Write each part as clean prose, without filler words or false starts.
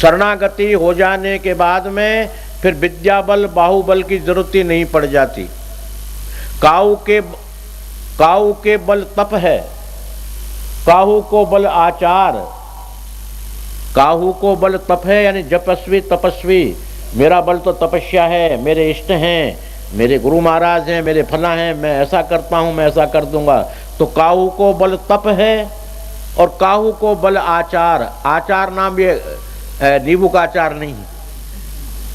शरणागति हो जाने के बाद में फिर विद्या बल बाहुबल की जरूरत ही नहीं पड़ जाती। काऊ के बल तप है, काहू को बल आचार। काहू को बल तप है यानी जपस्वी तपस्वी। मेरा बल तो तपस्या है, मेरे इष्ट हैं, मेरे गुरु महाराज हैं, मेरे फला हैं, मैं ऐसा करता हूं, मैं ऐसा कर दूंगा। तो काहू को बल तप है और काहू को बल आचार। आचार नाम ये नींबू का आचार नहीं,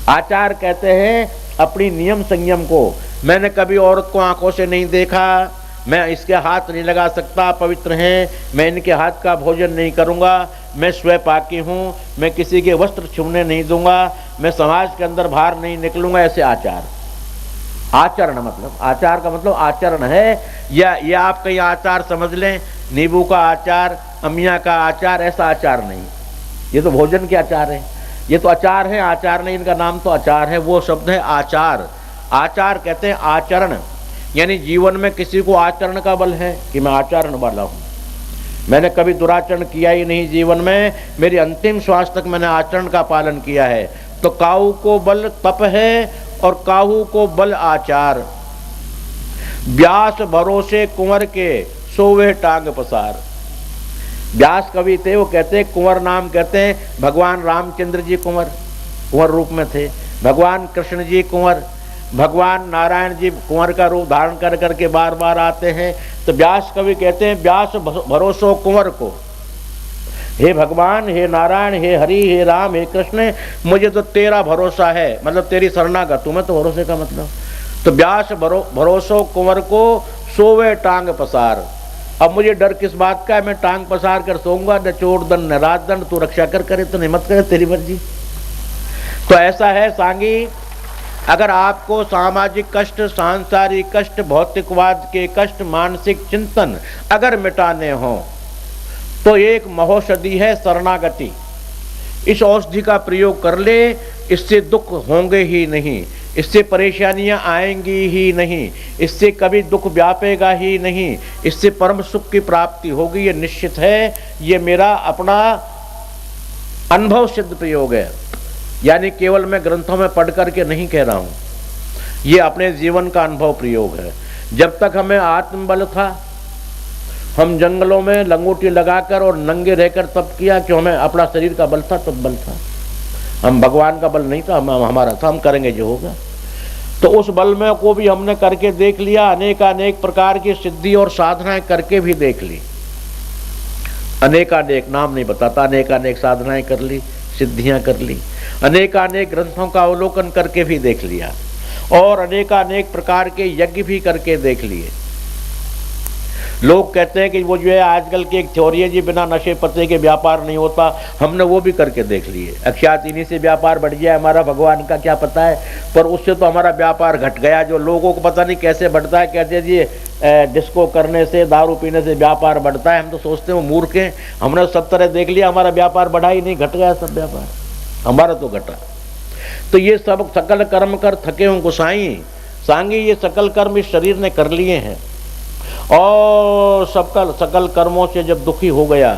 आचार कहते हैं अपनी नियम संयम को। मैंने कभी औरत को आंखों से नहीं देखा, मैं इसके हाथ नहीं लगा सकता, पवित्र हैं, मैं इनके हाथ का भोजन नहीं करूंगा, मैं स्वयंपाकी हूं, मैं किसी के वस्त्र छूने नहीं दूंगा, मैं समाज के अंदर बाहर नहीं निकलूंगा, ऐसे आचार। आचरण मतलब, आचार का मतलब आचरण है। या आप कहीं आचार समझ लें, नींबू का आचार, अमिया का आचार, ऐसा आचार नहीं। ये तो भोजन के आचार है, ये तो आचार है, आचार नहीं, इनका नाम तो आचार है। वो शब्द है आचार। आचार कहते हैं आचरण, यानी जीवन में किसी को आचरण का बल है कि मैं आचरण वाला हूं, मैंने कभी दुराचरण किया ही नहीं जीवन में, मेरी अंतिम श्वास तक मैंने आचरण का पालन किया है। तो काहू को बल तप है और काहू को बल आचार। व्यास भरोसे कुंवर के सोवे टांग पसार। व्यास कवि थे, वो कहते हैं, कुंवर नाम कहते हैं, भगवान रामचंद्र जी कुंवर रूप में थे, भगवान कृष्ण जी कुंवर, भगवान नारायण जी कुंवर का रूप धारण कर करके बार बार आते हैं। तो व्यास कवि कहते हैं, व्यास भरोसो कुंवर को, हे भगवान, हे नारायण, हे हरि, हे राम, हे कृष्ण, मुझे तो तेरा भरोसा है, मतलब तेरी शरणागत हूं मैं। तो भरोसे का मतलब, तो व्यास भरोसो कुंवर को सोवे टांग पसार। अब मुझे डर किस बात का है, मैं टांग पसार कर सोऊंगा, न चोट दंड न रात दंड, तू रक्षा करे तो नहीं मत करे, तेरी मर्जी। तो ऐसा है सांगी, अगर आपको सामाजिक कष्ट, सांसारिक कष्ट, भौतिकवाद के कष्ट, मानसिक चिंतन अगर मिटाने हो तो एक महौषधि है शरणागति। इस औषधि का प्रयोग कर ले, इससे दुख होंगे ही नहीं, इससे परेशानियां आएंगी ही नहीं, इससे कभी दुख व्यापेगा ही नहीं, इससे परम सुख की प्राप्ति होगी, ये निश्चित है। ये मेरा अपना अनुभव सिद्ध प्रयोग है, यानी केवल मैं ग्रंथों में पढ़ करके नहीं कह रहा हूं, ये अपने जीवन का अनुभव प्रयोग है। जब तक हमें आत्मबल था, हम जंगलों में लंगोटी लगाकर और नंगे रहकर तप किया, क्यों? हमें अपना शरीर का बल था, तब बल था, हम भगवान का बल नहीं था, हमारा था, हम करेंगे जो होगा। तो उस बल में को भी हमने करके देख लिया, अनेक प्रकार की सिद्धि और साधनाएं करके भी देख ली, अनेक नाम नहीं बताता, अनेक साधनाएं कर ली, सिद्धियां कर ली, अनेक ग्रंथों का अवलोकन करके भी देख लिया, और अनेक प्रकार के यज्ञ भी करके देख लिए। लोग कहते हैं कि वो जो है आजकल की एक थ्योरी है जी, बिना नशे पत्ते के व्यापार नहीं होता, हमने वो भी करके देख लिए। अक्षात इन्हीं से व्यापार बढ़ गया हमारा, भगवान का क्या पता है, पर उससे तो हमारा व्यापार घट गया। जो लोगों को पता नहीं कैसे बढ़ता है, कहते हैं जी डिस्को करने से, दारू पीने से व्यापार बढ़ता है, हम तो सोचते हैं वो मूर्ख हैं, हमने सब तरह देख लिया, हमारा व्यापार बढ़ा ही नहीं, घट गया सब व्यापार, हमारा तो घटा। तो ये सब सकल कर्म कर थके हों गोसाई सांगी, ये सकल कर्म इस शरीर ने कर लिए हैं, और सकल कर्मों से जब दुखी हो गया,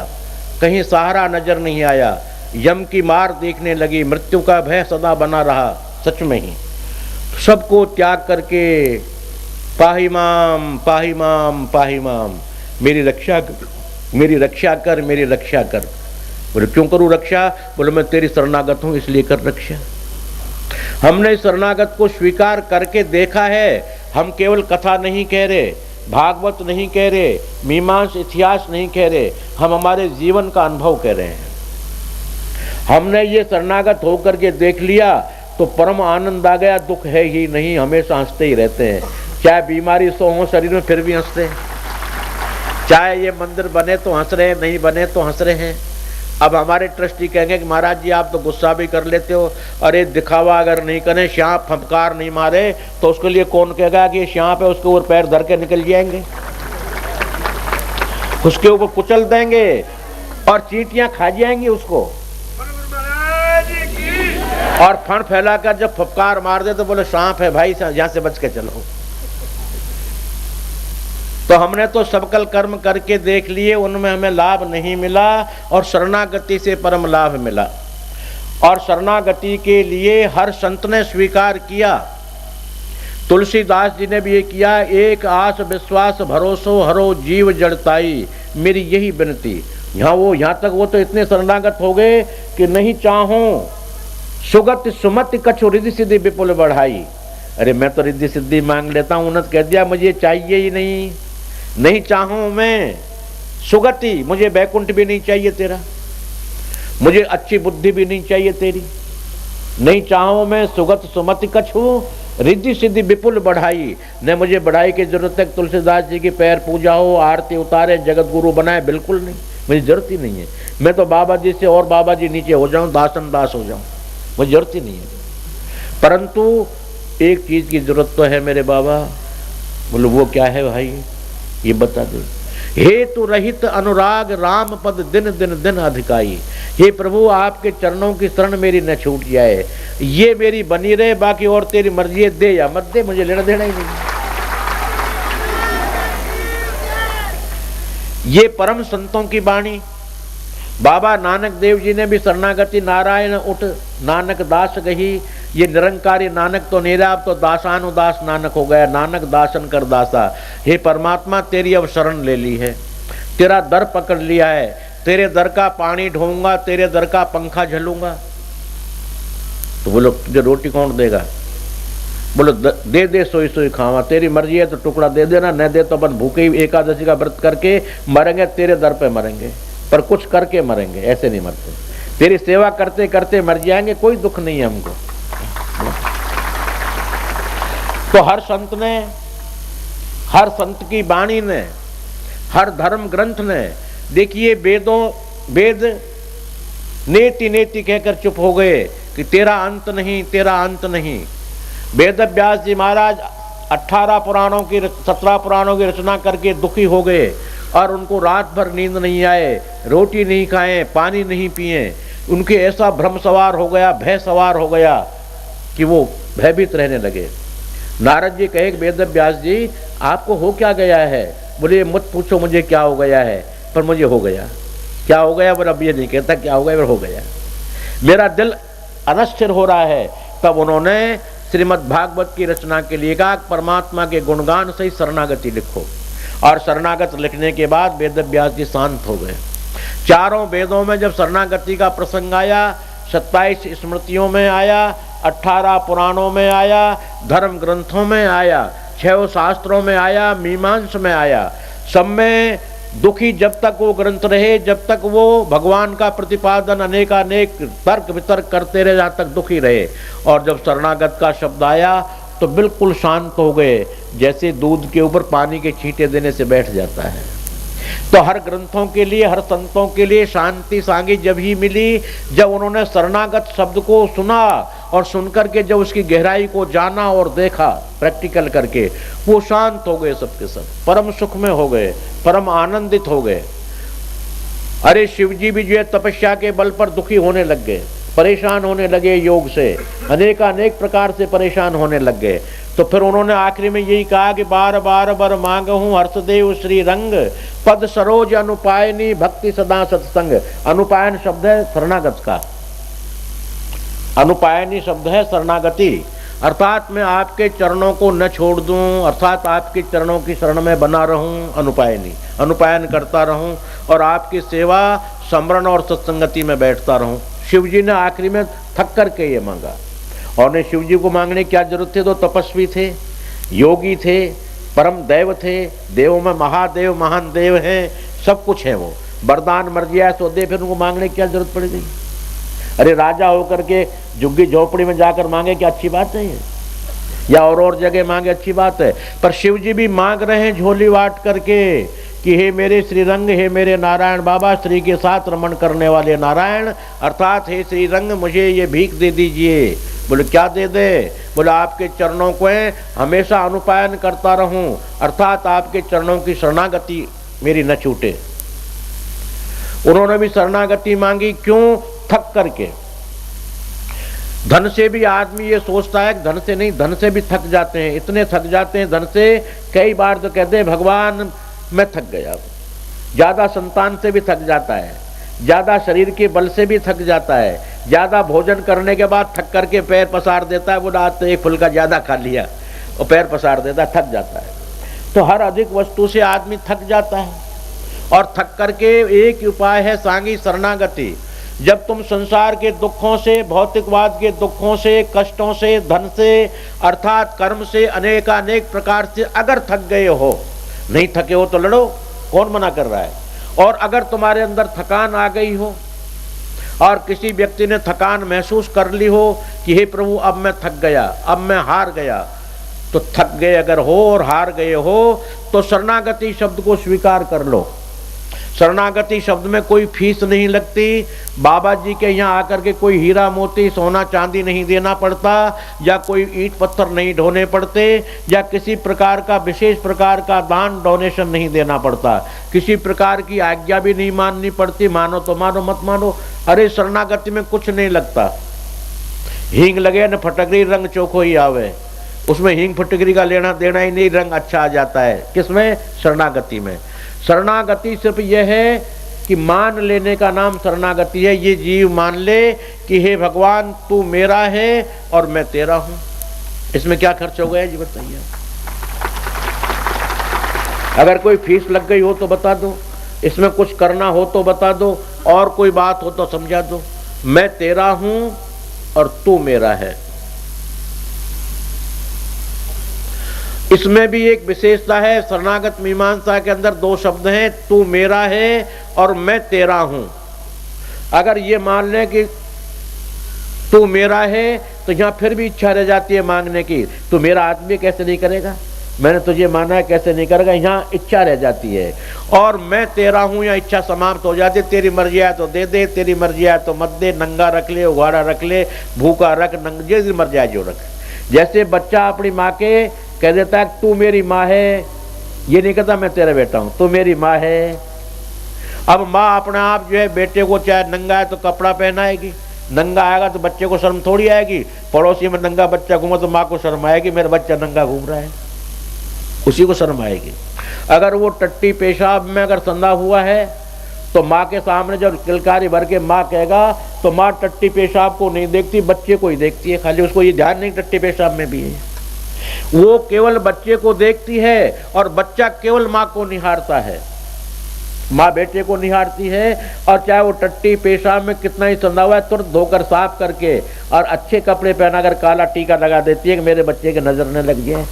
कहीं सहारा नजर नहीं आया, यम की मार देखने लगी, मृत्यु का भय सदा बना रहा, सच में ही सबको त्याग करके पाहि माम पाहि माम पाहि माम, मेरी रक्षा कर, मेरी रक्षा कर, मेरी रक्षा कर। बोले क्यों करूं रक्षा? बोले मैं तेरी शरणागत हूं इसलिए कर रक्षा। हमने शरणागत को स्वीकार करके देखा है, हम केवल कथा नहीं कह रहे, भागवत नहीं कह रहे, मीमांस इतिहास नहीं कह रहे, हम हमारे जीवन का अनुभव कह रहे हैं। हमने ये शरणागत होकर के देख लिया तो परम आनंद आ गया, दुख है ही नहीं, हमेशा हंसते ही रहते हैं, चाहे बीमारी सो हो शरीर में फिर भी हंसते हैं, चाहे ये मंदिर बने तो हंस रहे हैं, नहीं बने तो हंस रहे हैं। अब हमारे ट्रस्टी कहेंगे कि महाराज जी आप तो गुस्सा भी कर लेते हो, अरे दिखावा अगर नहीं करें, सांप फंफकार नहीं मारे तो उसके लिए कौन कहेगा कि सांप है, उसके ऊपर पैर धर के निकल जाएंगे, उसके ऊपर कुचल देंगे और चींटियां खा जाएंगी उसको, और फण फैलाकर जब फंफकार मार दे तो बोले सांप है भाई, यहां से बच के चलो। तो हमने तो सबकल कर्म करके देख लिए, उनमें हमें लाभ नहीं मिला, और शरणागति से परम लाभ मिला। और शरणागति के लिए हर संत ने स्वीकार किया। तुलसीदास जी ने भी ये किया, एक आस विश्वास भरोसो हरो जीव जड़ताई, मेरी यही विनती। यहाँ तक वो तो इतने शरणागत हो गए कि नहीं चाहो सुगत सुमत कछु रिद्धि सिद्धि विपुल बढ़ाई। अरे मैं तो रिद्धि सिद्धि मांग लेता हूं, उन्होंने कह दिया मुझे चाहिए ही नहीं, नहीं चाहूं मैं सुगति, मुझे बैकुंठ भी नहीं चाहिए तेरा, मुझे अच्छी बुद्धि भी नहीं चाहिए तेरी, नहीं चाहूं मैं सुगत सुमति कछु रिद्धि सिद्धि विपुल बढ़ाई। न मुझे बढ़ाई की जरूरत है, तुलसीदास जी की पैर पूजा हो, आरती उतारे, जगत गुरु बनाए, बिल्कुल नहीं, मुझे जरूरत ही नहीं है। मैं तो बाबा जी से और बाबा जी नीचे हो जाऊं, दासन दास हो जाऊं, मुझे जरूरत ही नहीं है। परंतु एक चीज की जरूरत तो है मेरे बाबा। बोलो वो क्या है भाई, ये बता दो। हेतु रहित अनुराग राम पद दिन दिन दिन अधिकाई। हे प्रभु आपके चरणों की शरण मेरी न छूट जाए, ये मेरी बनी रहे, बाकी और तेरी मर्जी है, दे या मत दे, मुझे लेना देना ही नहीं। ये परम संतों की वाणी। बाबा नानक देव जी ने भी शरणागति नारायण उठ नानक दास कही। ये निरंकारी नानक तो नेरा, अब तो दासानुदास नानक हो गया, नानक दासन कर दासा। हे परमात्मा तेरी अब शरण ले ली है, तेरा दर पकड़ लिया है, तेरे दर का पानी ढोऊंगा, तेरे दर का पंखा झलूंगा। तो बोलो तुझे रोटी कौन देगा? बोलो दे दे सोई सोई खावा, तेरी मर्जी है तो टुकड़ा दे देना, न दे तो अपन भूखे ही एकादशी का व्रत करके मरेंगे, तेरे दर पे मरेंगे, पर कुछ करके मरेंगे, ऐसे नहीं मरते। तेरी सेवा करते करते मर जाएंगे, कोई दुख नहीं है हमको। तो हर संत ने, हर संत की वाणी ने, हर धर्म ग्रंथ ने, देखिए वेद नेति नेति कहकर चुप हो गए कि तेरा अंत नहीं, तेरा अंत नहीं। वेद व्यास जी महाराज 18 पुराणों की 17 पुराणों की रचना करके दुखी हो गए और उनको रात भर नींद नहीं आए, रोटी नहीं खाए, पानी नहीं पिए। उनके ऐसा भ्रम सवार हो गया, भय सवार हो गया कि वो भयभीत रहने लगे। नारद जी कहे वेद व्यास जी आपको हो क्या गया है? बोले मत पूछो मुझे क्या हो गया है, पर मुझे हो गया। क्या हो गया? पर अब ये नहीं कहता क्या हो गया, पर हो गया। मेरा दिल अनस्थिर हो रहा है। तब उन्होंने श्रीमद् भागवत की रचना के लिए कहा परमात्मा के गुणगान से ही शरणागति लिखो। और शरणागत लिखने के बाद वेद व्यास जी शांत हो गए। चारों वेदों में जब शरणागति का प्रसंग आया, 27 स्मृतियों में आया, 18 पुराणों में आया, धर्म ग्रंथों में आया, 6 शास्त्रों में आया, मीमांस में आया, सब में दुखी जब तक वो ग्रंथ रहे, जब तक वो भगवान का प्रतिपादन अनेकानेक तर्क वितर्क करते रहे, जहाँ तक दुखी रहे। और जब शरणागत का शब्द आया तो बिल्कुल शांत हो गए, जैसे दूध के ऊपर पानी के छींटे देने से बैठ जाता है। तो हर ग्रंथों के लिए, हर संतों के लिए शांति सांगी जब ही मिली, जब उन्होंने शरणागत शब्द को सुना और सुनकर के जब उसकी गहराई को जाना और देखा प्रैक्टिकल करके, वो शांत हो गए, सबके सब परम सुख में हो गए, परम आनंदित हो गए। अरे शिव जी भी जो है तपस्या के बल पर दुखी होने लग गए, परेशान होने लगे, योग से अनेकानेक प्रकार से परेशान होने लग गए। तो फिर उन्होंने आखिरी में यही कहा कि बार बार बर मांगहूं हर्षदेव श्री रंग, पद सरोज अनुपायनी भक्ति सदा सत्संग। अनुपायन शब्द है शरणागत का, अनुपायनी शब्द है शरणागति, अर्थात मैं आपके चरणों को न छोड़ दूं, अर्थात आपके चरणों की शरण में बना रहूं। अनुपायनी, अनुपायन करता रहूं और आपकी सेवा, स्मरण और सत्संगति में बैठता रहूं। शिव जी ने आखिरी में थक करके ये मांगा। और ने शिव जी को मांगने की क्या जरूरत थी? तो तपस्वी थे, योगी थे, परम देव थे, देवों में महादेव महान देव हैं, सब कुछ है। वो वरदान मर्जी है तो दे, फिर उनको मांगने की क्या जरूरत पड़ गई? अरे राजा होकर के झुग्गी झोपड़ी में जाकर मांगे क्या अच्छी बात है ये? या और जगह मांगे अच्छी बात है? पर शिव जी भी मांग रहे हैं झोली वाट करके कि हे मेरे श्रीरंग, हे मेरे नारायण बाबा, श्री के साथ रमण करने वाले नारायण, अर्थात हे श्रीरंग मुझे ये भीख दे दीजिए। बोले क्या दे दे? बोले आपके चरणों को हमेशा अनुपायन करता रहूं, अर्थात आपके चरणों की शरणागति मेरी न छूटे। उन्होंने भी शरणागति मांगी, क्यों? थक करके। धन से भी आदमी ये सोचता है, धन से नहीं, धन से भी थक जाते हैं, इतने थक जाते हैं धन से, कई बार तो कहते हैं भगवान मैं थक गया। ज्यादा संतान से भी थक जाता है, ज्यादा शरीर के बल से भी थक जाता है, ज्यादा भोजन करने के बाद थक करके पैर पसार देता है, बोला आज तो एक फुल्का ज्यादा खा लिया, और पैर पसार देता है, थक जाता है। तो हर अधिक वस्तु से आदमी थक जाता है, और थक करके एक ही उपाय है सांगी शरणागति। जब तुम संसार के दुखों से, भौतिकवाद के दुखों से, कष्टों से, धन से अर्थात कर्म से, अनेकानेक प्रकार से अगर थक गए हो, नहीं थके हो तो लड़ो, कौन मना कर रहा है। और अगर तुम्हारे अंदर थकान आ गई हो और किसी व्यक्ति ने थकान महसूस कर ली हो कि हे प्रभु अब मैं थक गया, अब मैं हार गया, तो थक गए अगर हो और हार गए हो तो शरणागति शब्द को स्वीकार कर लो। शरणागति शब्द में कोई फीस नहीं लगती। बाबा जी के यहाँ आकर के कोई हीरा मोती सोना चांदी नहीं देना पड़ता, या कोई ईंट पत्थर नहीं ढोने पड़ते, या किसी प्रकार का विशेष प्रकार का दान डोनेशन नहीं देना पड़ता, किसी प्रकार की आज्ञा भी नहीं माननी पड़ती, मानो तो मानो मत मानो। अरे शरणागति में कुछ नहीं लगता, हींग लगे न फटकरी रंग चोखो ही आवे, उसमें हींग फटकरी का लेना देना ही नहीं, रंग अच्छा आ जाता है। किसमें? शरणागति में। शरणागति सिर्फ यह है कि मान लेने का नाम शरणागति है। ये जीव मान ले कि हे भगवान तू मेरा है और मैं तेरा हूं। इसमें क्या खर्च हो गया जी बताइए। अगर कोई फीस लग गई हो तो बता दो, इसमें कुछ करना हो तो बता दो, और कोई बात हो तो समझा दो। मैं तेरा हूं और तू मेरा है। इसमें भी एक विशेषता है। शरणागत मीमांसा के अंदर दो शब्द हैं, तू मेरा है और मैं तेरा हूं। अगर ये मान लें कि तू मेरा है तो यहां फिर भी इच्छा रह जाती है मांगने की, तू मेरा आदमी कैसे नहीं करेगा, मैंने तुझे माना है कैसे नहीं करेगा, यहां इच्छा रह जाती है। और मैं तेरा हूं, या इच्छा समाप्त हो जाती है। तेरी मर्जी आए तो दे दे, तेरी मर्जी आए तो मत दे, नंगा रख ले, उघाड़ा रख ले, भूखा रख, जैसी मर्जी आए जो रख। जैसे बच्चा अपनी माँ के कह देता है तू मेरी माँ है, ये नहीं कहता मैं तेरा बेटा हूं, तू मेरी माँ है। अब माँ अपने आप जो है बेटे को चाहे नंगा है तो कपड़ा पहनाएगी, नंगा आएगा तो बच्चे को शर्म थोड़ी आएगी। पड़ोसी में नंगा बच्चा घूमा तो माँ को शर्म आएगी, मेरा बच्चा नंगा घूम रहा है, उसी को शर्म आएगी। अगर वो टट्टी पेशाब में अगर संधा हुआ है तो माँ के सामने जब किलकारी भर के माँ कहेगा तो माँ टट्टी पेशाब को नहीं देखती, बच्चे को ही देखती है खाली। उसको ये ध्यान नहीं टट्टी पेशाब में भी है, वो केवल बच्चे को देखती है और बच्चा केवल माँ को निहारता है। माँ बेटे को निहारती है और चाहे वो टट्टी पेशाब में कितना ही संधा हुआ है तुरंत धोकर साफ करके और अच्छे कपड़े पहनाकर काला टीका लगा देती है कि मेरे बच्चे के नजर न लग जाए।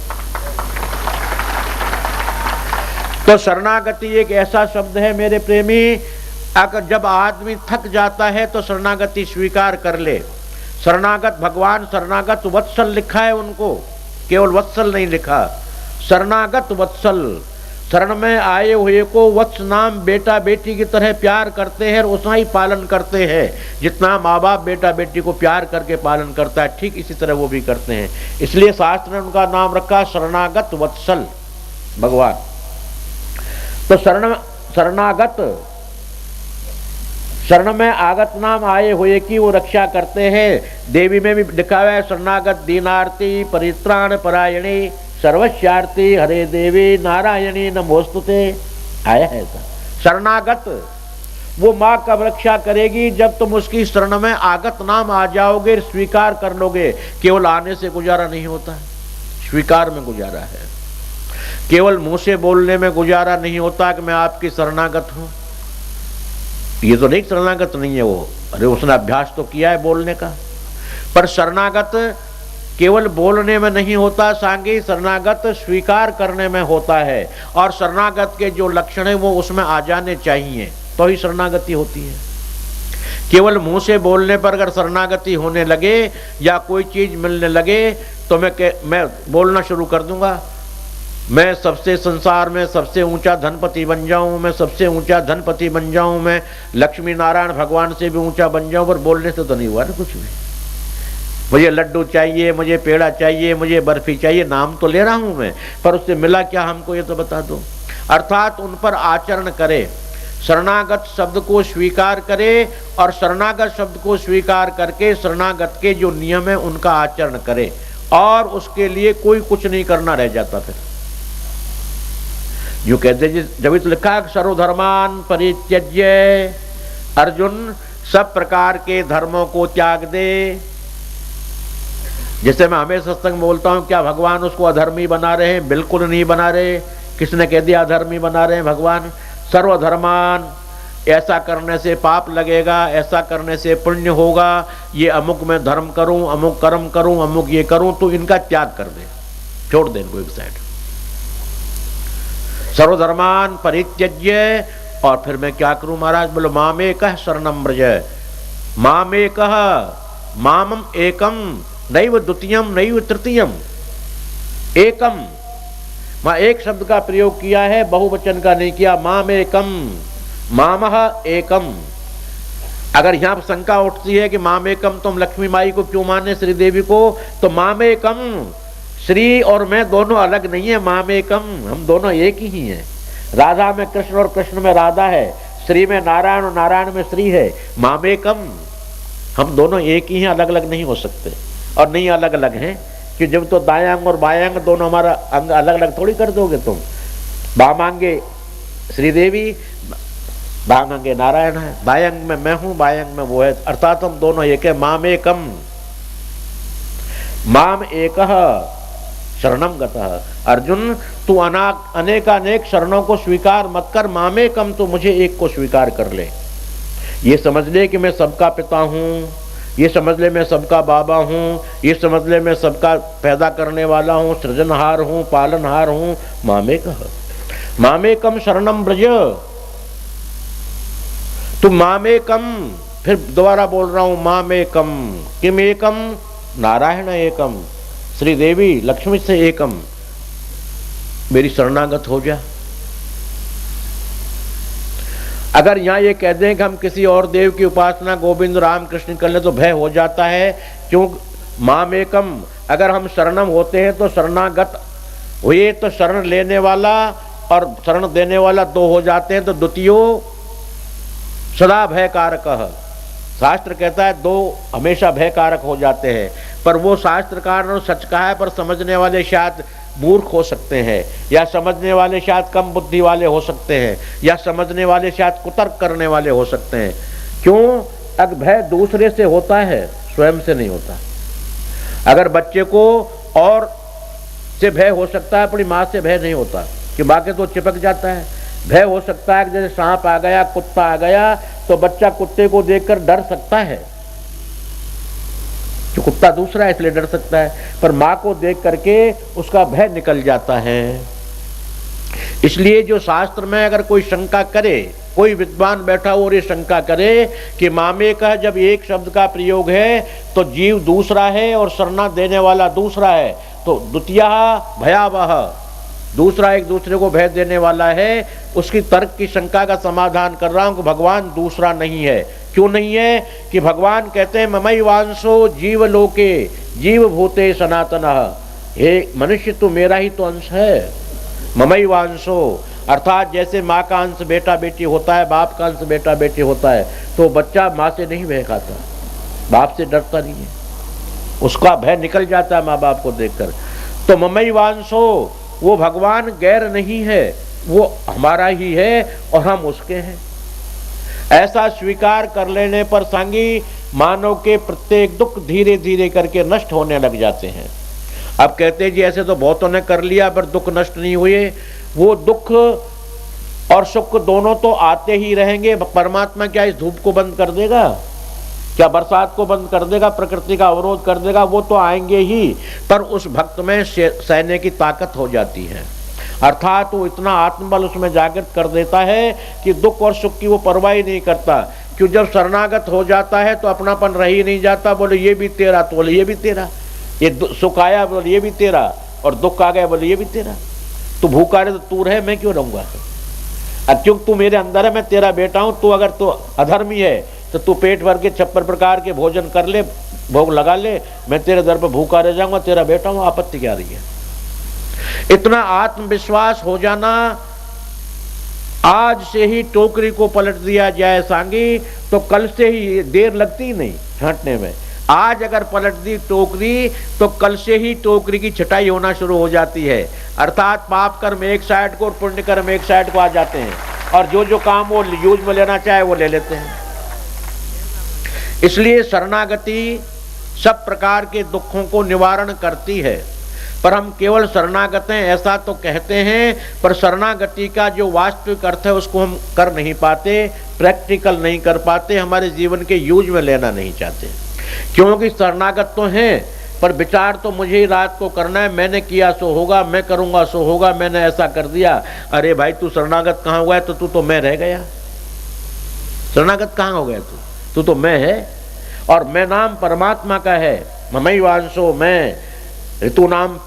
तो शरणागति एक ऐसा शब्द है मेरे प्रेमी, अगर जब आदमी थक जाता है तो शरणागति स्वीकार कर ले। शरणागत भगवान शरणागत वत्सल लिखा है उनको, केवल वत्सल नहीं लिखा, शरणागत वत्सल। शरण में आए हुए को वत्स नाम बेटा बेटी की तरह प्यार करते हैं और उतना ही पालन करते हैं जितना माँ बाप बेटा बेटी को प्यार करके पालन करता है, ठीक इसी तरह वो भी करते हैं। इसलिए शास्त्र ने उनका नाम रखा शरणागत वत्सल भगवान। तो शरणागत, शरण में आगत नाम आए हुए की वो रक्षा करते हैं। देवी में भी लिखा हुआ है शरणागत दीनार्ती परित्राण परायणी सर्वस्यार्थी हरे देवी नारायणी नमोस्तुते, आया है ऐसा। शरणागत वो माँ कब रक्षा करेगी, जब तुम उसकी शरण में आगत नाम आ जाओगे, स्वीकार कर लोगे। केवल आने से गुजारा नहीं होता है, स्वीकार में गुजारा है। केवल मुंह से बोलने में गुजारा नहीं होता कि मैं आपकी शरणागत हूं, ये तो नहीं शरणागत नहीं है वो। अरे उसने अभ्यास तो किया है बोलने का। पर शरणागत केवल बोलने में नहीं होता सांगी, शरणागत स्वीकार करने में होता है। और शरणागत के जो लक्षण है वो उसमें आ जाने चाहिए तो ही शरणागति होती है। केवल मुंह से बोलने पर अगर शरणागति होने लगे या कोई चीज मिलने लगे तो मैं बोलना शुरू कर दूंगा, मैं सबसे संसार में सबसे ऊंचा धनपति बन जाऊं, मैं सबसे ऊंचा धनपति बन जाऊं, मैं लक्ष्मी नारायण भगवान से भी ऊंचा बन जाऊं, पर बोलने से तो नहीं हुआ ना कुछ भी। मुझे लड्डू चाहिए, मुझे पेड़ा चाहिए, मुझे बर्फी चाहिए, नाम तो ले रहा हूं मैं, पर उससे मिला क्या हमको ये तो बता दो। अर्थात उन पर आचरण करे, शरणागत शब्द को स्वीकार करे और शरणागत शब्द को स्वीकार करके शरणागत के जो नियम है उनका आचरण करे, और उसके लिए कोई कुछ नहीं करना रह जाता। फिर जो कहते जब तो लिखा सर्वधर्मान परित्यज्य, अर्जुन सब प्रकार के धर्मों को त्याग दे। जैसे मैं हमेशा सत्संग बोलता हूं, क्या भगवान उसको अधर्मी बना रहे हैं? बिल्कुल नहीं बना रहे। किसने कह दिया अधर्मी बना रहे हैं भगवान? सर्वधर्मान, ऐसा करने से पाप लगेगा, ऐसा करने से पुण्य होगा, ये अमुक में धर्म करूं, अमुक कर्म करूं, अमुक ये करूं, तो इनका त्याग कर दे, छोड़ दे इनको एक साइड। सर्वधर्मान परित्यज्य, और फिर मैं क्या करूं महाराज? बोलो मामेकः शरणं व्रज, मामेकः, मामम एकम, नैव द्वितीयम नैव तृतीयम, एकम। वहां एक शब्द का प्रयोग किया है, बहुवचन का नहीं किया। मामेकम, मामह एकम। अगर यहां पर शंका उठती है कि मामेकम तुम लक्ष्मी माई को क्यों माने, श्री देवी को, तो मामेकम, श्री और मैं दोनों अलग नहीं है। मामेकम, हम दोनों एक ही हैं। राधा में कृष्ण और कृष्ण में राधा है, श्री में नारायण और नारायण में श्री है। मामेकम, हम दोनों एक ही हैं, अलग अलग नहीं हो सकते। और नहीं अलग अलग हैं कि जब तो दायांग और बायांग दोनों हमारा अंग अलग अलग थोड़ी कर दोगे तुम। बामांगे श्रीदेवी, बांगे नारायण है, बायंग में मैं हूं, बायंग में वो है, अर्थात हम दोनों एक है। मामेकम, माम एकः शरणम गतः। अर्जुन, तू अनेकानेक शरणों को स्वीकार मत कर, मामेकम, तो मुझे एक को स्वीकार कर ले। ये समझ ले कि मैं सबका पिता हूं, ये समझ ले मैं सबका बाबा हूं, ये समझ ले मैं सबका पैदा करने वाला हूं, सृजनहार हूं, पालनहार हूं। मामेकः, मामेकम शरणम व्रज, तुम मामेकम, फिर दोबारा बोल रहा हूं, मामेकम, किम एकम, नारायण एकम, श्री देवी लक्ष्मी से एकम, मेरी शरणागत हो जा। अगर यहां ये कह दें कि हम किसी और देव की उपासना गोविंद राम कृष्ण कर ले तो भय हो जाता है। क्यों? मामेकम, अगर हम शरणम होते हैं तो शरणागत हुए तो शरण लेने वाला और शरण देने वाला दो हो जाते हैं, तो द्वितीयो सदा भय कारक। शास्त्र कहता है दो हमेशा भय कारक हो जाते हैं, पर वो शास्त्रकार ने सच कहा है, पर समझने वाले शायद मूर्ख हो सकते हैं, या समझने वाले शायद कम बुद्धि वाले हो सकते हैं, या समझने वाले शायद कुतर्क करने वाले हो सकते हैं। क्यों? अगर भय दूसरे से होता है, स्वयं से नहीं होता। अगर बच्चे को और से भय हो सकता है, अपनी माँ से भय नहीं होता, कि माँ के तो चिपक जाता है। भय हो सकता है कि जैसे सांप आ गया, कुत्ता आ गया, तो बच्चा कुत्ते को देखकर डर सकता है, जो कुत्ता दूसरा है इसलिए डर सकता है, पर माँ को देख करके उसका भय निकल जाता है। इसलिए जो शास्त्र में अगर कोई शंका करे, कोई विद्वान बैठा हो और ये शंका करे कि मामे का जब एक शब्द का प्रयोग है तो जीव दूसरा है और शरणा देने वाला दूसरा है, तो द्वितीया भयावह, दूसरा एक दूसरे को भय देने वाला है, उसकी तर्क की शंका का समाधान कर रहा हूं कि भगवान दूसरा नहीं है। क्यों नहीं है? कि भगवान कहते हैं ममैवांशो जीव लोके जीव भूते सनातनः, हे मनुष्य तू मेरा ही तो अंश है। ममैवांशो अर्थात जैसे माँ का अंश बेटा बेटी होता है, बाप का अंश बेटा बेटी होता है, तो बच्चा माँ से नहीं भय खाता, बाप से डरता नहीं है, उसका भय निकल जाता है माँ बाप को देखकर। तो ममैवांशो, वो भगवान गैर नहीं है, वो हमारा ही है और हम उसके हैं। ऐसा स्वीकार कर लेने पर सांगी मानव के प्रत्येक दुख धीरे धीरे करके नष्ट होने लग जाते हैं। अब कहते हैं जी ऐसे तो बहुतों ने कर लिया पर दुख नष्ट नहीं हुए। वो दुख और सुख दोनों तो आते ही रहेंगे। परमात्मा क्या इस धूप को बंद कर देगा? क्या बरसात को बंद कर देगा? प्रकृति का अवरोध कर देगा? वो तो आएंगे ही, पर उस भक्त में सहने की ताकत हो जाती है। अर्थात वो इतना आत्मबल उसमें जागृत कर देता है कि दुख और सुख की वो परवाह ही नहीं करता। क्यों? जब शरणागत हो जाता है तो अपनापन रह ही नहीं जाता। बोले ये भी तेरा, तो बोले ये भी तेरा। ये सुख आया, बोले ये भी तेरा, और दुख आ गया, बोले ये भी तेरा। तू भूखा रहे तो तू रहे, मैं क्यों रहूंगा? क्योंकि तू मेरे अंदर है, मैं तेरा बेटा हूं। तू अगर तू अधर्मी है तो तू पेट भर के 56 प्रकार के भोजन कर ले, भोग लगा ले, मैं तेरे दर पर भूखा रह जाऊंगा, तेरा बेटा हूं, आपत्ति क्या रही है? इतना आत्मविश्वास हो जाना, आज से ही टोकरी को पलट दिया जाए सांगी तो कल से ही, देर लगती नहीं छांटने में। आज अगर पलट दी टोकरी तो कल से ही टोकरी की छटाई होना शुरू हो जाती है। अर्थात पाप कर्म एक साइड को और पुण्य कर्म एक साइड को आ जाते हैं, और जो जो काम वो यूज में लेना चाहे वो ले लेते हैं। इसलिए शरणागति सब प्रकार के दुखों को निवारण करती है। पर हम केवल शरणागत हैं ऐसा तो कहते हैं, पर शरणागति का जो वास्तविक अर्थ है उसको हम कर नहीं पाते, प्रैक्टिकल नहीं कर पाते, हमारे जीवन के यूज में लेना नहीं चाहते। क्योंकि शरणागत तो हैं पर विचार तो मुझे ही रात को करना है, मैंने किया सो होगा, मैं करूंगा सो होगा, मैंने ऐसा कर दिया। अरे भाई तू शरणागत कहाँ हुआ है? तो तू तो मैं रह गया। शरणागत कहाँ हो गया? तू तो मैं है, और मैं नाम परमात्मा का है। ममई वांसो, मैं ऋतु नाम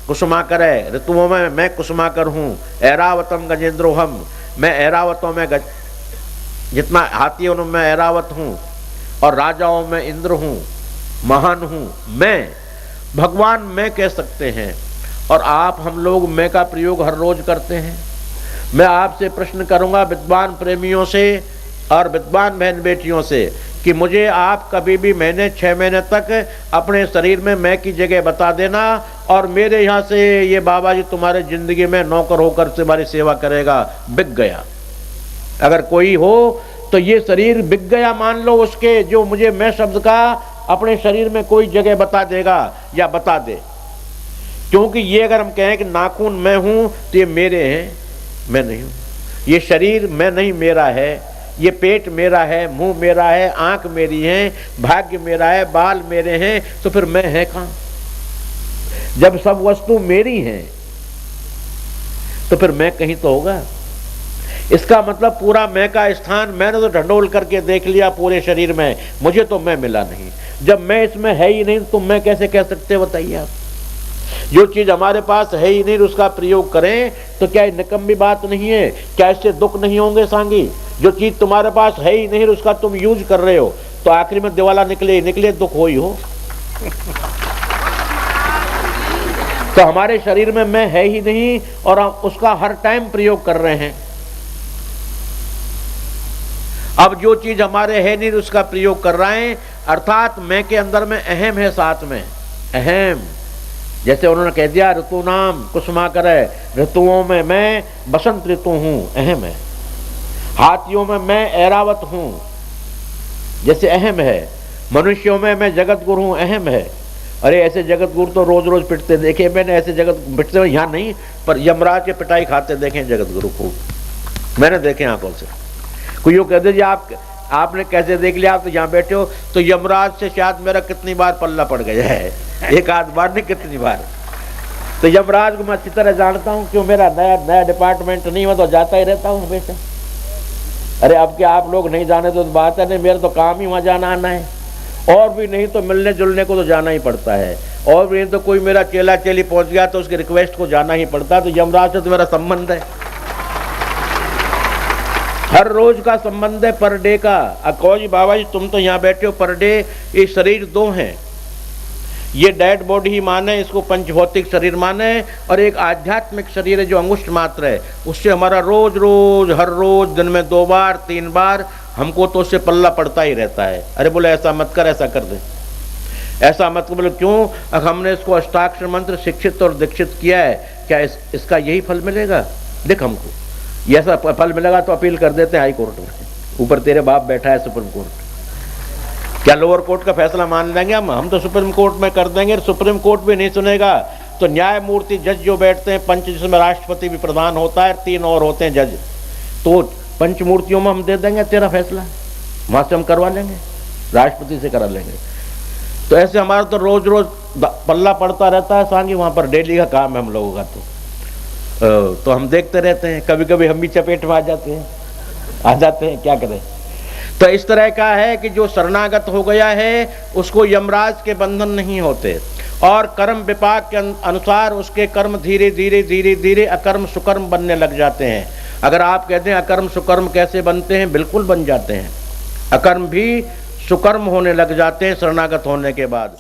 कुसुमाकर है, ऋतुओं में मैं कुसुमाकर हूँ। ऐरावतम गजेंद्रो हम, मैं ऐरावतों में जितना हाथियों में मैं ऐरावत हूँ, और राजाओं में इंद्र हूँ, महान हूँ। मैं भगवान मैं कह सकते हैं, और आप हम लोग मैं का प्रयोग हर रोज करते हैं। मैं आपसे प्रश्न करूंगा विद्वान प्रेमियों से और विद्वान बहन बेटियों से कि मुझे आप कभी भी महीने 6 महीने तक अपने शरीर में मैं की जगह बता देना, और मेरे यहाँ से ये बाबा जी तुम्हारे जिंदगी में नौकर होकर तुम्हारी सेवा करेगा। बिक गया अगर कोई हो तो ये शरीर बिक गया मान लो उसके, जो मुझे मैं शब्द का अपने शरीर में कोई जगह बता देगा या बता दे। क्योंकि ये अगर हम कहें कि नाखून मैं हूं तो ये मेरे हैं, मैं नहीं हूं। ये शरीर मैं नहीं, मेरा है। ये पेट मेरा है, मुंह मेरा है, आंख मेरी है, भाग्य मेरा है, बाल मेरे हैं, तो फिर मैं है कहां? जब सब वस्तु मेरी हैं तो फिर मैं कहीं तो होगा। इसका मतलब पूरा मैं का स्थान मैंने तो ढंढोल करके देख लिया पूरे शरीर में, मुझे तो मैं मिला नहीं। जब मैं इसमें है ही नहीं तो मैं कैसे कह सकते बताइए आप? जो चीज हमारे पास है ही नहीं उसका प्रयोग करें तो क्या निकम्मी बात नहीं है? क्या इससे दुख नहीं होंगे सांगी? जो चीज तुम्हारे पास है ही नहीं उसका तुम यूज कर रहे हो तो आखिर में दिवाला निकले दुख हो ही हो। तो हमारे शरीर में मैं है ही नहीं और हम उसका हर टाइम प्रयोग कर रहे हैं। अब जो चीज हमारे है नहीं उसका प्रयोग कर रहे हैं, अर्थात मैं के अंदर में अहम है, साथ में अहम। जैसे उन्होंने कह दिया ऋतु नाम कुसुमाकर है, ऋतुओं में मैं बसंत ऋतु हूं, अहम है। हाथियों में मैं ऐरावत हूं, जैसे अहम है। मनुष्यों में मैं जगत गुरु हूं, अहम है। अरे ऐसे जगत गुरु तो रोज रोज पिटते देखे मैंने, ऐसे जगत पिटते हुए यहाँ नहीं, पर यमराज के पिटाई खाते देखे जगत गुरु खूब, मैंने देखे आंखों से। कोई यूँ कह दीजिए आपने कैसे देख लिया? आप तो यहाँ बैठे हो तो यमराज से शायद मेरा कितनी बार पल्ला पड़ गया है, एक आध बार नहीं कितनी बार। तो यमराज को मैं अच्छी तरह जानता हूँ, क्यों मेरा नया डिपार्टमेंट नहीं, मैं तो जाता ही रहता हूँ हमेशा। अरे अब क्या आप लोग नहीं जाने तो बात है नहीं, मेरा तो काम ही वहाँ जाना आना है, और भी नहीं तो मिलने जुलने को तो जाना ही पड़ता है, और भी नहीं तो कोई मेरा चेला चेली पहुँच गया तो उसकी रिक्वेस्ट को जाना ही पड़ता है। तो यमराज से तो मेरा संबंध है, हर रोज का संबंध है, पर डे का। अको जी बाबा जी तुम तो यहाँ बैठे हो पर डे, ये शरीर दो हैं, ये डेड बॉडी ही माने, इसको पंचभौतिक शरीर माने, और एक आध्यात्मिक शरीर है जो अंगुष्ठ मात्र है, उससे हमारा रोज रोज हर रोज दिन में 2 बार 3 बार हमको तो उससे पल्ला पड़ता ही रहता है। अरे बोले ऐसा मत कर, ऐसा कर दे, ऐसा मत कर। बोले क्यों? हमने इसको अष्टाक्षर मंत्र शिक्षित और दीक्षित किया है, क्या इसका यही फल मिलेगा? देख हमको ये ऐसा फल मिलेगा तो अपील कर देते हैं हाई कोर्ट में, ऊपर तेरे बाप बैठा है सुप्रीम कोर्ट। क्या लोअर कोर्ट का फैसला मान लेंगे हम तो सुप्रीम कोर्ट में कर देंगे। सुप्रीम कोर्ट भी नहीं सुनेगा तो न्यायमूर्ति जज जो बैठते हैं, पंच जिसमें राष्ट्रपति भी प्रधान होता है, 3 और होते हैं जज, तो पंचमूर्तियों में हम दे देंगे तेरा फैसला, वहां से हम करवा लेंगे, राष्ट्रपति से करा लेंगे। तो ऐसे हमारा तो रोज रोज पल्ला पड़ता रहता है सांगी, वहां पर डेली का काम है हम लोगों का। तो हम देखते रहते हैं, कभी कभी हम भी चपेट में आ जाते हैं, क्या करें। तो इस तरह का है कि जो शरणागत हो गया है उसको यमराज के बंधन नहीं होते, और कर्म विपाक के अनुसार उसके कर्म धीरे धीरे धीरे धीरे अकर्म सुकर्म बनने लग जाते हैं। अगर आप कहते हैं अकर्म सुकर्म कैसे बनते हैं, बिल्कुल बन जाते हैं। अकर्म भी सुकर्म होने लग जाते हैं शरणागत होने के बाद।